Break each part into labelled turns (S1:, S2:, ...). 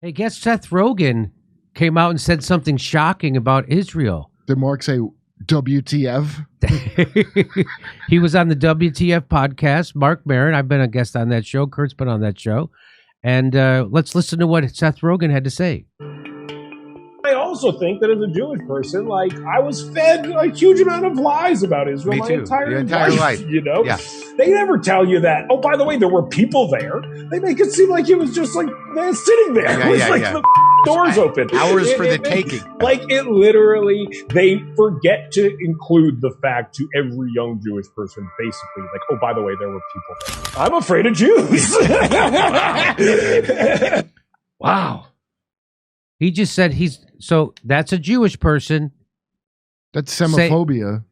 S1: Hey, guess Seth Rogen came out and said something shocking about Israel.
S2: Did Mark say WTF?
S1: He was on the WTF podcast. Marc Maron, I've been a guest on that show. Kurt's been on that show. And let's listen to what Seth Rogen had to say.
S3: I also think that as a Jewish person, like, I was fed a huge amount of lies about Israel my entire life. You know, they never tell you that. Oh, by the way, there were people there. They make it seem like it was just like sitting there. It was the doors open.
S4: Hours for the taking.
S3: Like, it literally, they forget to include the fact to every young Jewish person, basically, like, oh, by the way, there were people there. I'm afraid of Jews.
S1: Wow. He just said so that's a Jewish person.
S2: That's xenophobia.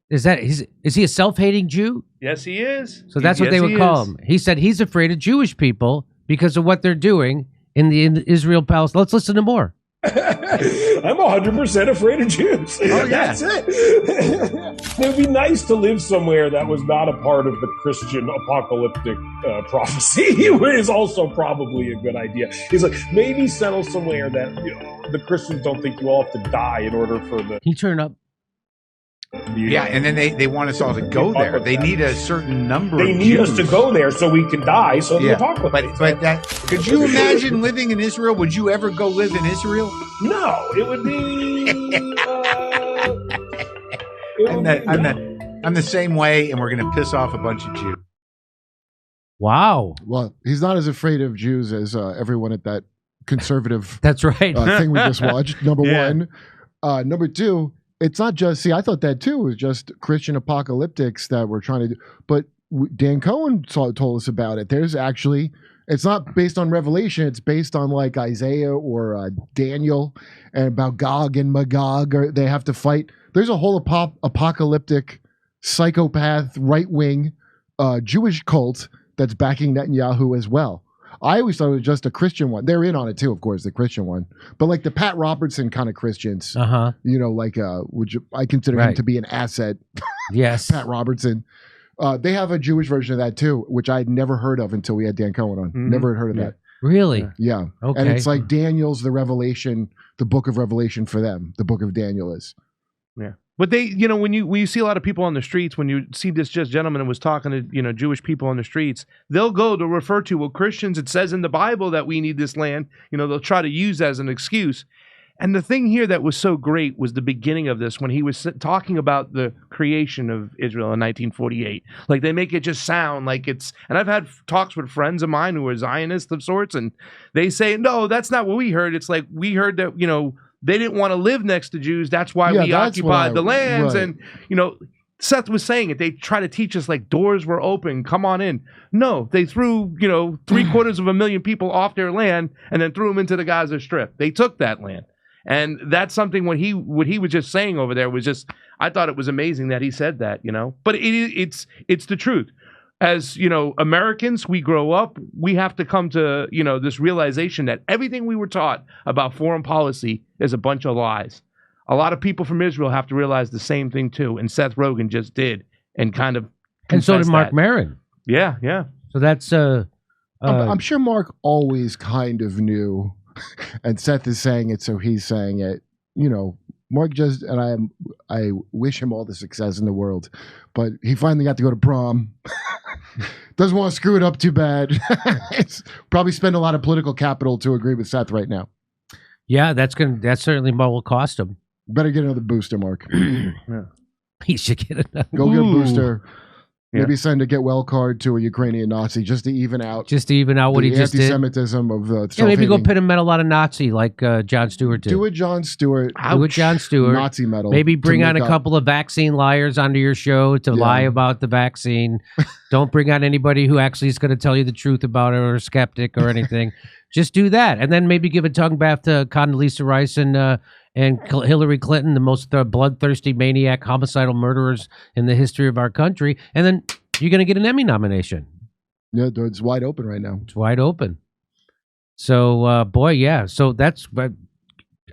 S1: Is he a self-hating Jew?
S5: Yes, he is.
S1: So that's what they would call him. He said he's afraid of Jewish people because of what they're doing in the Israel-Palestine. Let's listen to more.
S3: I'm 100% afraid of Jews. Oh, yeah. That's it. It would be nice to live somewhere that was not a part of the Christian apocalyptic prophecy. It is also probably a good idea. He's like, maybe settle somewhere that the Christians don't think you all have to die in order for the...
S1: He turned up.
S4: Yeah, and then they want us all to go there. They need a certain number of Jews.
S3: They need us to go there so we can die, so the apocalypse.
S4: But that, could you imagine living in Israel? Would you ever go live in Israel?
S3: No, it would be...
S4: I'm the same way, and we're going to piss off a bunch of Jews.
S1: Wow.
S2: Well, he's not as afraid of Jews as everyone at that conservative
S1: That's right.
S2: Thing we just watched, number one. Number two... It's not just, I thought that too. It was just Christian apocalyptics that we're trying to do. But Dan Cohen told us about it. There's actually, it's not based on Revelation. It's based on like Isaiah or Daniel and about Gog and Magog. Or they have to fight. There's a whole apocalyptic, psychopath, right-wing Jewish cult that's backing Netanyahu as well. I always thought it was just a Christian one. They're in on it too, of course, the Christian one. But like the Pat Robertson kind of Christians, like I consider him to be an asset.
S1: Yes,
S2: Pat Robertson. They have a Jewish version of that too, which I'd never heard of until we had Dan Cohen on. Never heard of that.
S1: Really?
S2: Yeah.
S1: Okay.
S2: And it's like Daniel's the Revelation, the book of Revelation for them. The book of Daniel is.
S5: Yeah. But they, when you see a lot of people on the streets, when you see this just gentleman was talking to, Jewish people on the streets, they'll go to refer to, well, Christians, it says in the Bible that we need this land. They'll try to use as an excuse. And the thing here that was so great was the beginning of this when he was talking about the creation of Israel in 1948. Like, they make it just sound like it's, and I've had talks with friends of mine who are Zionists of sorts, and they say, no, that's not what we heard. It's like, we heard that, they didn't want to live next to Jews. That's why we occupied the lands. Right. And, Seth was saying it. They try to teach us like doors were open. Come on in. No, they threw, 750,000 people off their land and then threw them into the Gaza Strip. They took that land. And that's something what he was just saying over there was just, I thought it was amazing that he said that, But it's the truth. As, Americans, we grow up, we have to come to, this realization that everything we were taught about foreign policy is a bunch of lies. A lot of people from Israel have to realize the same thing too, and Seth Rogen just did, and kind of.
S1: And so did Marc Maron.
S5: Yeah.
S1: So that's.
S2: I'm sure Mark always kind of knew, and Seth is saying it, so he's saying it. Mark just, and I wish him all the success in the world, but he finally got to go to prom. Doesn't want to screw it up too bad. Probably spend a lot of political capital to agree with Seth right now.
S1: Yeah, that's certainly what will cost him.
S2: Better get another booster, Mark.
S1: Yeah. He should get another.
S2: Go get a booster. Maybe send a get well card to a Ukrainian Nazi just to even out.
S1: What he just did.
S2: Anti-Semitism of the.
S1: Yeah, maybe go pin him medal on a Nazi like Jon Stewart did.
S2: Do a Jon Stewart.
S1: Do a Jon Stewart.
S2: Nazi medal.
S1: Maybe bring on a couple of vaccine liars onto your show to lie about the vaccine. Don't bring on anybody who actually is going to tell you the truth about it or a skeptic or anything. Just do that, and then maybe give a tongue bath to Condoleezza Rice and Hillary Clinton, the most bloodthirsty maniac, homicidal murderers in the history of our country, and then you're going to get an Emmy nomination.
S2: Yeah, it's wide open right now.
S1: It's wide open. So, So that's,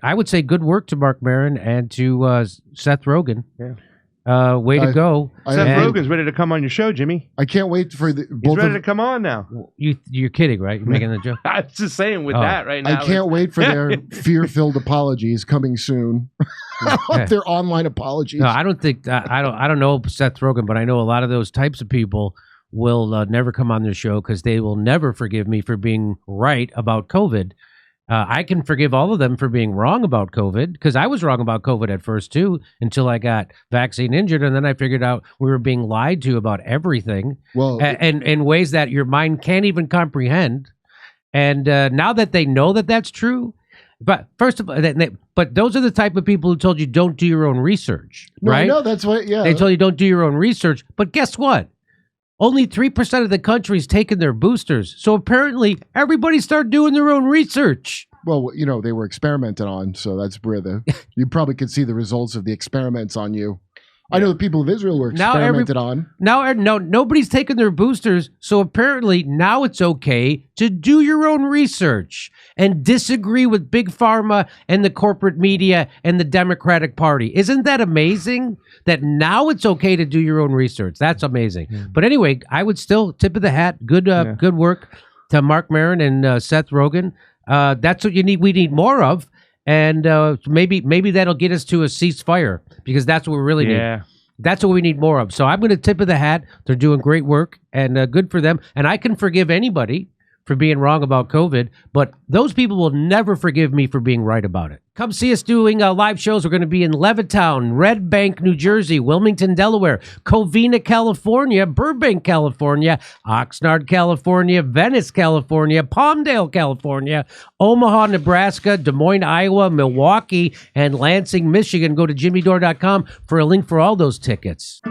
S1: I would say, good work to Marc Maron and to Seth Rogen.
S5: Yeah.
S1: Way to go.
S5: Seth Rogen's ready to come on your show, Jimmy.
S2: I can't wait for the
S5: He's ready to come on now.
S1: You're kidding, right? You're making the joke.
S5: I was just saying with that right now.
S2: I can't wait for their fear-filled apologies coming soon. Their online apologies.
S1: No, I don't think I don't know Seth Rogen, but I know a lot of those types of people will never come on their show because they will never forgive me for being right about COVID. I can forgive all of them for being wrong about COVID because I was wrong about COVID at first too until I got vaccine injured, and then I figured out we were being lied to about everything, and in ways that your mind can't even comprehend. And now that they know that that's true, but first of all, but those are the type of people who told you don't do your own research, right?
S2: I know that's what. Yeah,
S1: they told you don't do your own research, but guess what? Only 3% of the country's taken their boosters. So apparently everybody started doing their own research.
S2: Well, you know, they were experimented on. So that's where you probably could see the results of the experiments on you. I know the people of Israel were experimented on.
S1: Now, nobody's taken their boosters. So apparently now it's okay to do your own research and disagree with Big Pharma and the corporate media and the Democratic Party. Isn't that amazing? That now it's okay to do your own research. That's amazing. Yeah. But anyway, I would still tip of the hat. Good work to Marc Maron and Seth Rogen. That's what you need. We need more of. And maybe that'll get us to a ceasefire because that's what we really need. That's what we need more of. So I'm going to tip of the hat. They're doing great work and good for them. And I can forgive anybody for being wrong about COVID, but those people will never forgive me for being right about it. Come see us doing live shows. We're going to be in Levittown, Red Bank, New Jersey, Wilmington, Delaware, Covina, California, Burbank, California, Oxnard, California, Venice, California, Palmdale, California, Omaha, Nebraska, Des Moines, Iowa, Milwaukee, and Lansing, Michigan. Go to jimmydore.com for a link for all those tickets.